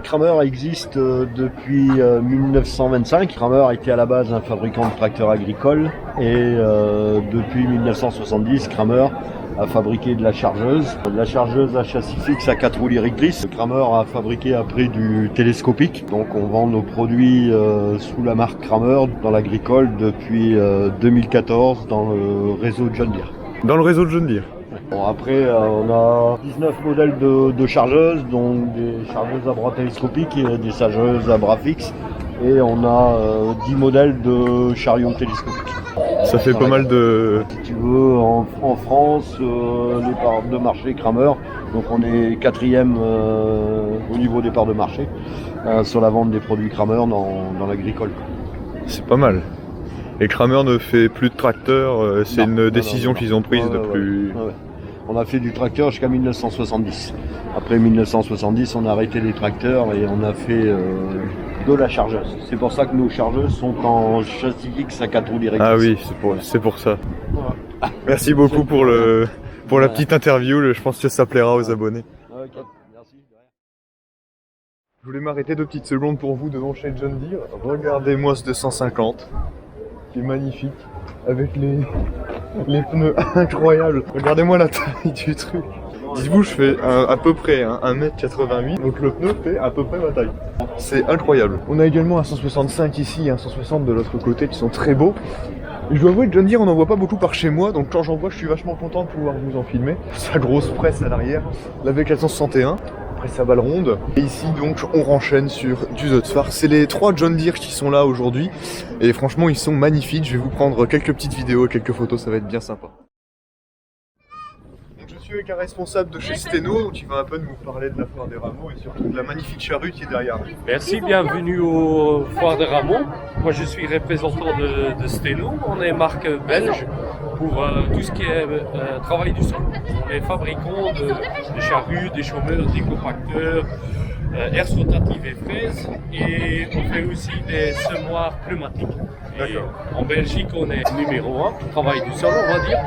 Kramer existe depuis 1925. Kramer était à la base un fabricant de tracteurs agricoles et depuis 1970, Kramer a fabriqué de la chargeuse à châssis fixe à 4 roues lyriques glisse. Kramer a fabriqué après du télescopique. Donc on vend nos produits sous la marque Kramer dans l'agricole depuis 2014 dans le réseau John Deere. Dans le réseau de John Deere. Bon, après, on a 19 modèles de chargeuses, donc des chargeuses à bras télescopiques et des chargeuses à bras fixes. Et on a 10 modèles de chariots télescopiques. Ça fait pas mal de... Si tu veux, en France, les parts de marché Kramer, donc on est 4e au niveau des parts de marché sur la vente des produits Kramer dans l'agricole. C'est pas mal. Et Kramer ne fait plus de tracteurs, c'est une décision qu'ils ont prise de plus... Ouais. On a fait du tracteur jusqu'à 1970. Après 1970, on a arrêté les tracteurs et on a fait de la chargeuse. C'est pour ça que nos chargeuses sont en châssis fixe à 4 roues directrices. Ah oui, c'est pour ça. Voilà. Merci beaucoup pour la petite interview, je pense que ça plaira aux abonnés. Ok, merci. Je voulais m'arrêter 2 petites secondes pour vous devant chez John Deere. Regardez-moi ce 250, qui est magnifique, avec les pneus incroyables. Regardez-moi la taille du truc. Dites-vous, je fais à peu près 1m88, donc le pneu fait à peu près ma taille. C'est incroyable. On a également un 165 ici et un 160 de l'autre côté qui sont très beaux. Je dois avouer que John Deere, on n'en voit pas beaucoup par chez moi, donc quand j'en vois, je suis vachement content de pouvoir vous en filmer. Sa grosse presse à l'arrière, la V461. Après sa balle ronde. Et ici donc on renchaîne sur du Zotsfar. C'est les 3 John Deere qui sont là aujourd'hui. Et franchement ils sont magnifiques. Je vais vous prendre quelques petites vidéos et quelques photos, ça va être bien sympa. Donc, je suis avec un responsable de chez Steno, donc il va un peu nous parler de la foire des rameaux et surtout de la magnifique charrue qui est derrière nous. Merci, bienvenue au foire des rameaux. Moi je suis représentant de Steno. On est marque belge pour tout ce qui est travail du sol. On est fabricant de charrues, des chômeurs, des compacteurs, airs rotatifs et fraises, et on fait aussi des semoirs pneumatiques. En Belgique, on est numéro 1, travail du sol, on va dire.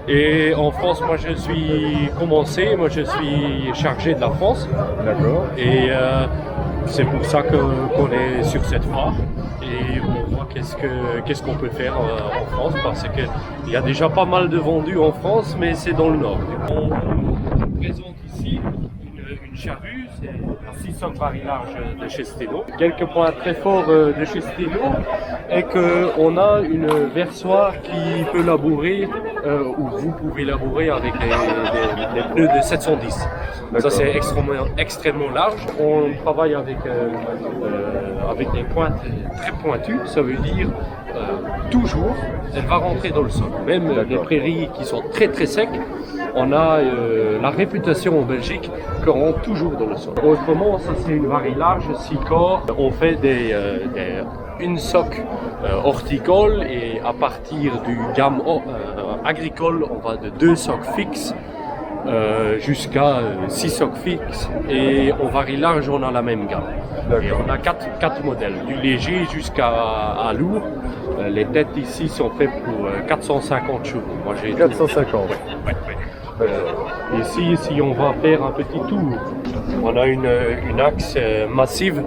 Et en France, moi je suis je suis chargé de la France. D'accord. Et c'est pour ça qu'on est sur cette foire. Et on voit qu'est-ce qu'on peut faire en France, parce qu'il y a déjà pas mal de vendus en France, mais c'est dans le nord. On présente ici une charrue, c'est la 6 socs varie large de chez Steno. Quelques points très forts de chez Steno est qu'on a une versoire qui peut labourer, ou vous pouvez labourer avec des pneus de 710. Ça c'est extrêmement large. On travaille avec des pointes très pointues, ça veut dire toujours elle va rentrer dans le sol. Même les prairies qui sont très très secs, on a la réputation en Belgique qu'on rentre toujours dans le sol. Autrement, ça c'est une varie large, 6 corps. On fait une soc horticole, et à partir du gamme agricole, on va de 2 socs fixes jusqu'à 6 socs fixes, et en varie large on a la même gamme. Et on a 4 modèles, du léger jusqu'à lourd. Les têtes ici sont faites pour 450 chevaux. Moi, j'ai 450. Ici, si on va faire un petit tour, on a une axe massive.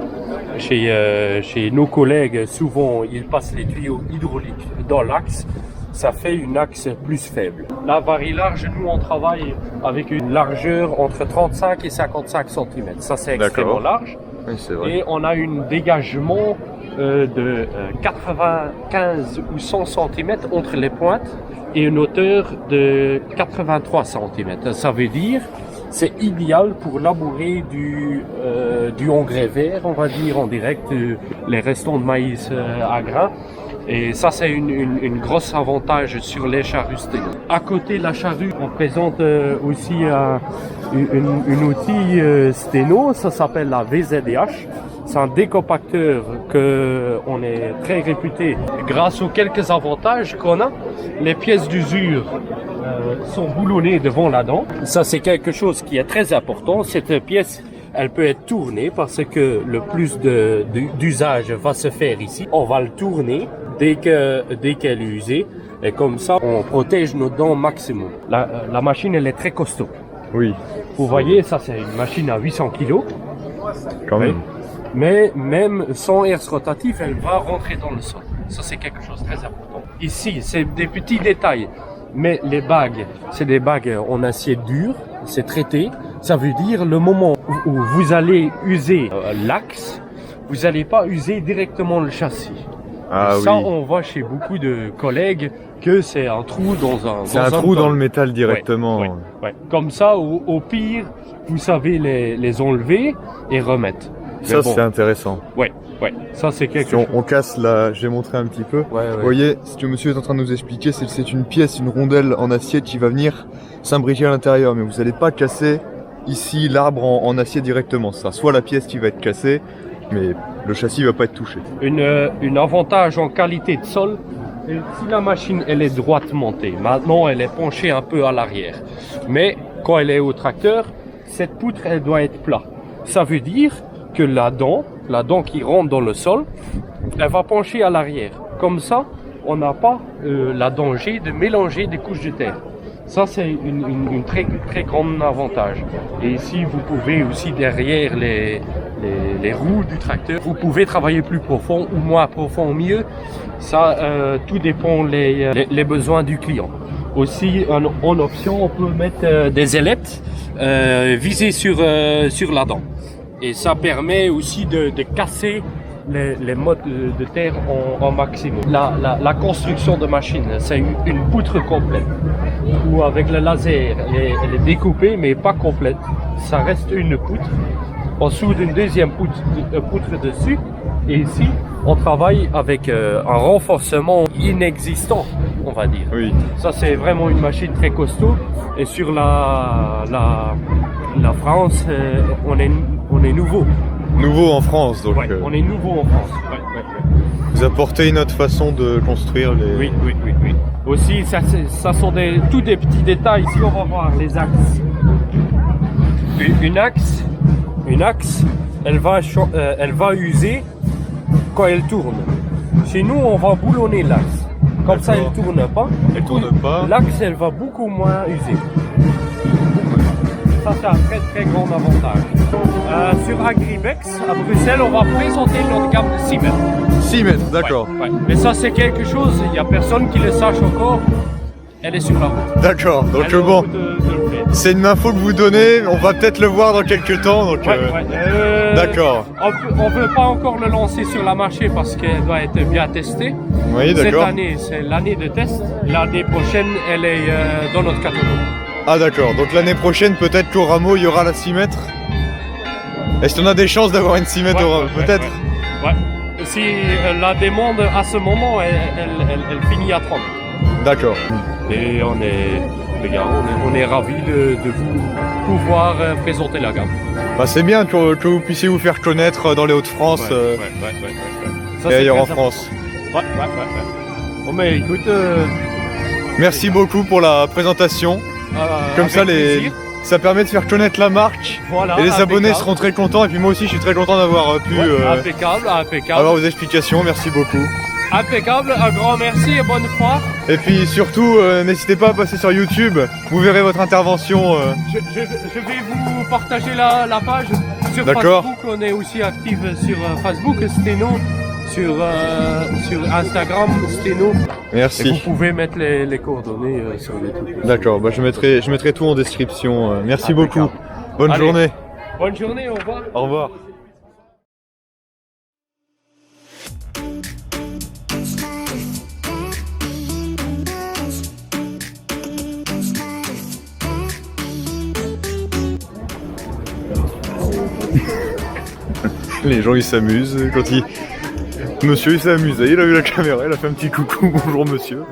Chez nos collègues, souvent ils passent les tuyaux hydrauliques dans l'axe. Ça fait une axe plus faible. La varie large, nous on travaille avec une largeur entre 35 et 55 cm. Ça c'est extrêmement large. Oui, c'est vrai. Et on a un dégagement de 95 ou 100 cm entre les pointes et une hauteur de 83 cm. Ça veut dire c'est idéal pour labourer du engrais vert, on va dire en direct, les restants de maïs à grains. Et ça, c'est une grosse avantage sur les charrues Steno. À côté de la charrue, on présente aussi un outil Steno, ça s'appelle la VZDH. C'est un décompacteur qu'on est très réputé grâce aux quelques avantages qu'on a. Les pièces d'usure sont boulonnées devant la dent. Ça, c'est quelque chose qui est très important. Cette pièce, elle peut être tournée parce que le plus d'usage va se faire ici. On va le tourner dès qu'elle est usée, et comme ça, on protège nos dents maximum. La machine, elle est très costaud. Oui. Vous voyez, ça, c'est une machine à 800 kg. Quand même. Mais même sans herse rotative, elle va rentrer dans le sol. Ça, c'est quelque chose de très important. Ici, c'est des petits détails. Mais les bagues, c'est des bagues en acier dur, c'est traité. Ça veut dire le moment où vous allez user l'axe, vous n'allez pas user directement le châssis. Ah Ça, oui. on voit chez beaucoup de collègues que c'est un trou dans un... C'est un trou dans le métal directement. Ouais, ouais. Comme ça, au pire, vous savez les enlever et remettre. Ça, Mais bon, c'est intéressant. ouais, ça c'est quelque Si chose. on casse là, j'ai montré un petit peu. Ouais. Vous voyez, ce que monsieur est en train de nous expliquer, c'est une pièce, une rondelle en acier qui va venir s'imbriquer à l'intérieur. Mais vous n'allez pas casser ici l'arbre en acier directement. Ça sera soit la pièce qui va être cassée, mais le châssis va pas être touché. Une avantage en qualité de sol, et si la machine elle est droite montée, maintenant elle est penchée un peu à l'arrière. Mais quand elle est au tracteur, cette poutre elle doit être plate. Ça veut dire que la dent qui rentre dans le sol, elle va pencher à l'arrière. Comme ça, on n'a pas la danger de mélanger des couches de terre. Ça, c'est une très, très grand avantage. Et ici, vous pouvez aussi derrière les roues du tracteur, vous pouvez travailler plus profond ou moins profond au mieux. Ça, tout dépend les besoins du client. Aussi, en option, on peut mettre des ailettes visées sur la dent. Et ça permet aussi de casser les modes de terre en maximum. La construction de machine, c'est une poutre complète. Ou avec le laser, elle est découpée mais pas complète. Ça reste une poutre. On soude une deuxième poutre dessus. Et ici, on travaille avec un renforcement inexistant, on va dire. Oui. Ça, c'est vraiment une machine très costaud. Et sur la France, on est nouveau. Nouveau en France, donc Ouais, on est nouveau en France. Ouais. vous apportez une autre façon de construire les... Oui. Aussi, ça sont tous des petits détails. Ici, on va voir les axes. Une axe, elle va user quand elle tourne. Chez nous, on va boulonner l'axe. Comme ça, elle tourne pas. Elle tourne pas. L'axe, elle va beaucoup moins user. Ça, c'est un très très grand avantage. Sur Agribex, à Bruxelles, on va présenter notre gamme de 6 mètres. 6 mètres, d'accord. Ouais. Mais ça, c'est quelque chose, il n'y a personne qui le sache encore. Elle est sur la route. D'accord, donc Elle est en bon, route de le faire. c'est une info que vous donnez, on va peut-être le voir dans quelques temps, donc... D'accord. On ne veut pas encore le lancer sur le marché parce qu'elle doit être bien testée. Oui, Cette d'accord. année, c'est l'année de test. L'année prochaine, elle est dans notre catalogue. Ah d'accord, donc l'année prochaine, peut-être qu'au rameau, il y aura la 6 mètres. Est-ce qu'on a des chances d'avoir une 6 mètres au rameau? Peut-être. Ouais. Si la demande à ce moment, elle finit à 30. D'accord. Et les gars, on est ravis de vous pouvoir présenter la gamme. Bah, c'est bien que vous puissiez vous faire connaître dans les Hauts-de-France Ouais. Ça, et c'est ailleurs en très France. Ouais. Bon, mais écoute, Merci beaucoup pour la présentation. Comme ça, avec plaisir. ça permet de faire connaître la marque. Voilà, Et les abonnés impeccable. seront très contents. Et puis moi aussi, je suis très content d'avoir pu Impeccable. avoir vos explications. Merci beaucoup. Impeccable, un grand merci et bonne foire. Et puis surtout, n'hésitez pas à passer sur YouTube. Vous verrez votre intervention. Je vais vous partager la page sur D'accord. Facebook. On est aussi actif sur Facebook, Steno, sur Instagram, Steno. Et Merci. vous pouvez mettre les coordonnées sur YouTube. D'accord, bah, je mettrai tout en description. Merci Impeccable. beaucoup. Bonne Allez. journée. Bonne journée, au revoir. Au revoir. Les gens ils s'amusent quand il... Monsieur il s'est amusé, il a vu la caméra, il a fait un petit coucou, bonjour monsieur.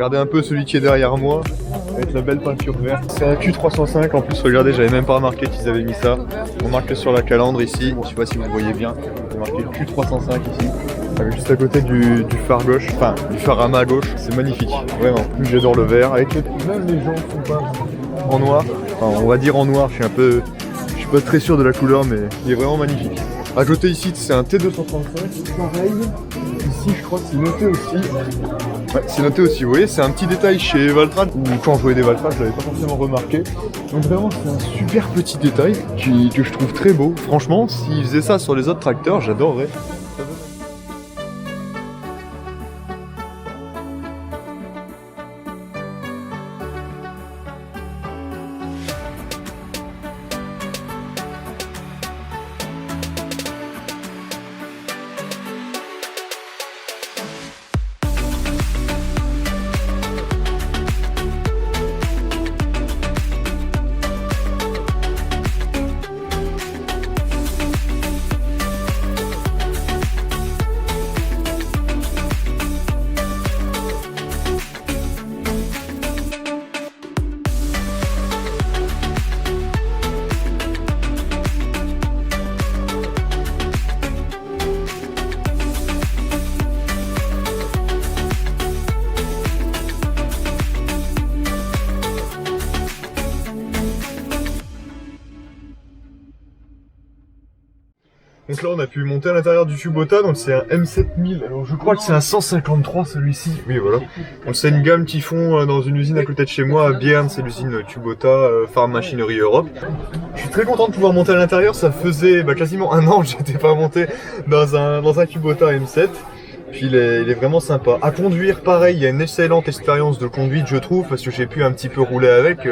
Regardez un peu celui qui est derrière moi, avec la belle peinture verte. C'est un Q305 en plus, regardez, j'avais même pas remarqué qu'ils avaient mis ça. On marque sur la calandre ici, bon, je sais pas si vous le voyez bien, il est marqué Q305 ici. Avec juste à côté du phare gauche, enfin du phare à ma gauche, c'est magnifique, vraiment. J'adore le vert, avec même les gens sont pas en noir, enfin on va dire en noir, je suis pas très sûr de la couleur, mais il est vraiment magnifique. À côté ici, c'est un T235, pareil. Ici, je crois que c'est noté aussi. Ouais, c'est noté aussi, vous voyez, c'est un petit détail chez Valtrad, ou quand je voyais des Valtrad, je l'avais pas forcément remarqué. Donc vraiment, c'est un super petit détail que je trouve très beau. Franchement, s'ils faisaient ça sur les autres tracteurs, j'adorerais. Donc là on a pu monter à l'intérieur du Kubota, donc c'est un M7000, alors je crois que c'est un 153 celui-ci, oui voilà. Donc c'est une gamme qu'ils font dans une usine à côté de chez moi à Bierne, c'est l'usine Kubota Farm Machinery Europe. Je suis très content de pouvoir monter à l'intérieur, ça faisait quasiment un an que j'étais pas monté dans un Kubota M7. Puis il est vraiment sympa. À conduire pareil, il y a une excellente expérience de conduite je trouve, parce que j'ai pu un petit peu rouler avec.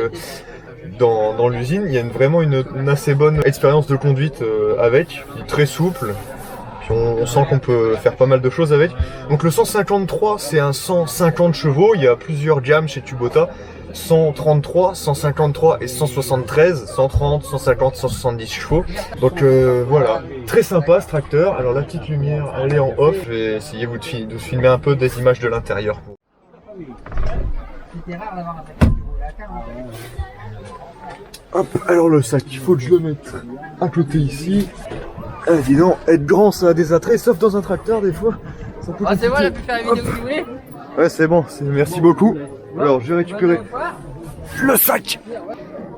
Dans l'usine, il y a vraiment une assez bonne expérience de conduite avec, qui est très souple, puis on sent qu'on peut faire pas mal de choses avec. Donc le 153 c'est un 150 chevaux, il y a plusieurs gammes chez Kubota, 133, 153 et 173, 130, 150, 170 chevaux. Donc voilà, très sympa ce tracteur. Alors la petite lumière elle est en off, je vais essayer de vous filmer un peu des images de l'intérieur. Hop, alors le sac, il faut que je le mette à côté ici. Dis donc, être grand ça a des attraits, sauf dans un tracteur des fois. Ah c'est bon, on a pu faire une vidéo que vous voulez. Ouais c'est bon, merci beaucoup. Alors je vais récupérer le sac.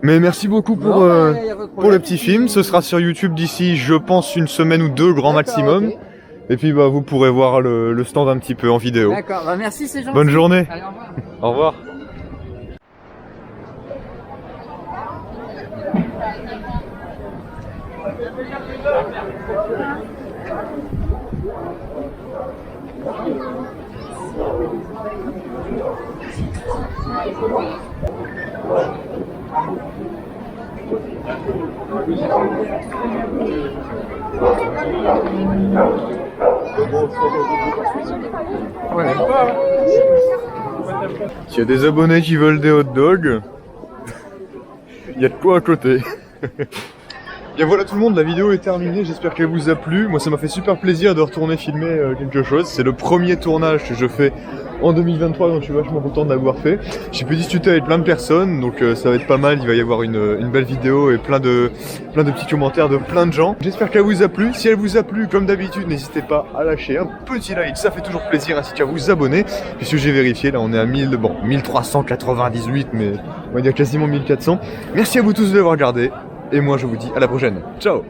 Mais merci beaucoup pour le petit film, ce sera sur YouTube d'ici je pense une semaine ou deux grand maximum. Okay. Et puis vous pourrez voir le stand un petit peu en vidéo. D'accord, merci c'est gentil. Bonne journée. Allez, au revoir. Au revoir. S'il y a des abonnés qui veulent des hot dogs, il y a de quoi à côté. Bien voilà tout le monde, la vidéo est terminée, j'espère qu'elle vous a plu. Moi ça m'a fait super plaisir de retourner filmer quelque chose. C'est le premier tournage que je fais en 2023, donc je suis vachement content de l'avoir fait. J'ai pu discuter avec plein de personnes, donc ça va être pas mal, il va y avoir une belle vidéo et plein de petits commentaires de plein de gens. J'espère qu'elle vous a plu. Si elle vous a plu, comme d'habitude, n'hésitez pas à lâcher un petit like, ça fait toujours plaisir, ainsi qu'à vous abonner. Puisque j'ai vérifié, là on est à 1398, mais on va dire quasiment 1400. Merci à vous tous de l'avoir regardé. Et moi je vous dis à la prochaine. Ciao!